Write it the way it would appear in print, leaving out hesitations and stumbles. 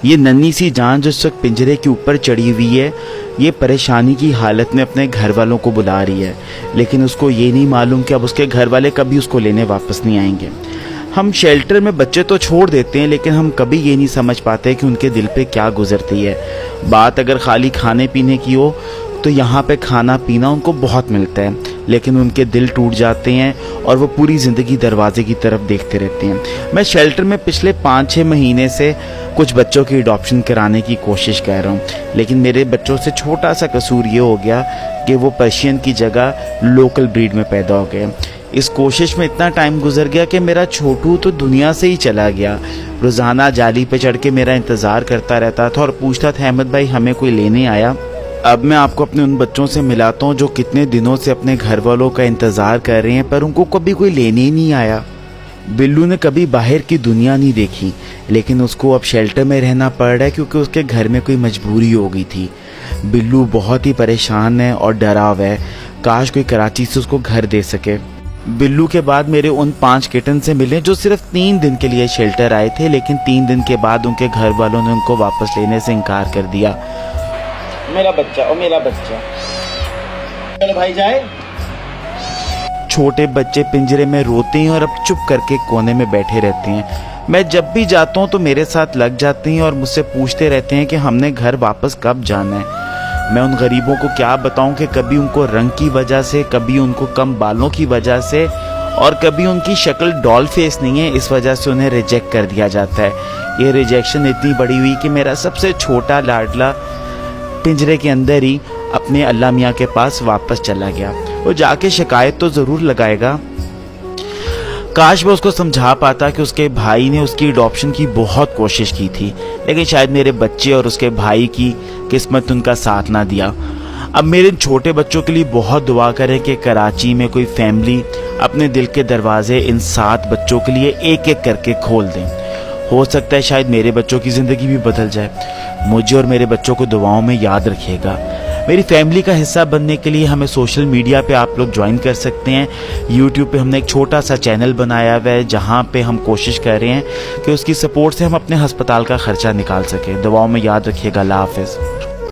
ये नन्ही सी जान जो इस वक्त पिंजरे के ऊपर चढ़ी हुई है, ये परेशानी की हालत में अपने घर वालों को बुला रही है, लेकिन उसको ये नहीं मालूम कि अब उसके घर वाले कभी उसको लेने वापस नहीं आएंगे। हम शेल्टर में बच्चे तो छोड़ देते हैं, लेकिन हम कभी ये नहीं समझ पाते कि उनके दिल पे क्या गुजरती है। बात अगर खाली खाने पीने की हो तो यहाँ पे खाना पीना उनको बहुत मिलता है, लेकिन उनके दिल टूट जाते हैं और वो पूरी ज़िंदगी दरवाजे की तरफ देखते रहते हैं। मैं शेल्टर में पिछले 5-6 महीने से कुछ बच्चों की अडॉप्शन कराने की कोशिश कर रहा हूँ, लेकिन मेरे बच्चों से छोटा सा कसूर ये हो गया कि वो पर्शियन की जगह लोकल ब्रीड में पैदा हो गए। इस कोशिश में इतना टाइम गुजर गया कि मेरा छोटू तो दुनिया से ही चला गया। रोज़ाना जाली पे चढ़ के मेरा इंतज़ार करता रहता था और पूछता था, अहमद भाई हमें कोई लेने आया। अब मैं आपको अपने उन बच्चों से मिलाता हूँ जो कितने दिनों से अपने घर वालों का इंतज़ार कर रहे हैं, पर उनको कभी कोई लेने ही नहीं आया। बिल्लू ने कभी बाहर की दुनिया नहीं देखी, लेकिन उसको अब शेल्टर में रहना पड़ रहा है क्योंकि उसके घर में कोई मजबूरी हो गई थी। बिल्लू बहुत ही परेशान है और डरा हुआ है, काश कोई कराची से उसको घर दे सके। बिल्लू के बाद मेरे उन 5 किटन से मिले जो सिर्फ 3 दिन के लिए शेल्टर आए थे, लेकिन 3 दिन के बाद उनके घर वालों ने उनको वापस लेने से इनकार कर दिया। मेरा बच्चा और मेरा बच्चा, चलो भाई जाए। छोटे बच्चे पिंजरे में रोते हैं और अब चुप करके कोने में बैठे रहते हैं। मैं जब भी जाता हूँ तो मेरे साथ लग जाते हैं और मुझसे पूछते रहते हैं कि हमने घर वापस कब जाना है। मैं उन गरीबों को क्या बताऊं कि कभी उनको रंग की वजह से, कभी उनको कम बालों की वजह से और कभी उनकी शक्ल डॉल फेस नहीं है, इस वजह से उन्हें रिजेक्ट कर दिया जाता है। ये रिजेक्शन इतनी बड़ी हुई कि मेरा सबसे छोटा लाडला पिंजरे के अंदर ही अपने अल्लाह मियाँ के पास वापस चला गया। वो जाके शिकायत तो ज़रूर लगाएगा। काश मैं उसको समझा पाता कि उसके भाई ने उसकी अडॉप्शन की बहुत कोशिश की थी, लेकिन शायद मेरे बच्चे और उसके भाई की किस्मत उनका साथ ना दिया। अब मेरे छोटे बच्चों के लिए बहुत दुआ करें कि कराची में कोई फैमिली अपने दिल के दरवाजे इन 7 बच्चों के लिए एक एक करके खोल दें। हो सकता है शायद मेरे बच्चों की ज़िंदगी भी बदल जाए। मुझे और मेरे बच्चों को दुआओं में याद रखिएगा। मेरी फैमिली का हिस्सा बनने के लिए हमें सोशल मीडिया पे आप लोग ज्वाइन कर सकते हैं। यूट्यूब पे हमने एक छोटा सा चैनल बनाया हुआ है जहाँ पे हम कोशिश कर रहे हैं कि उसकी सपोर्ट से हम अपने अस्पताल का खर्चा निकाल सकें। दुआओं में याद रखिएगा। अल्लाह हाफ़िज़।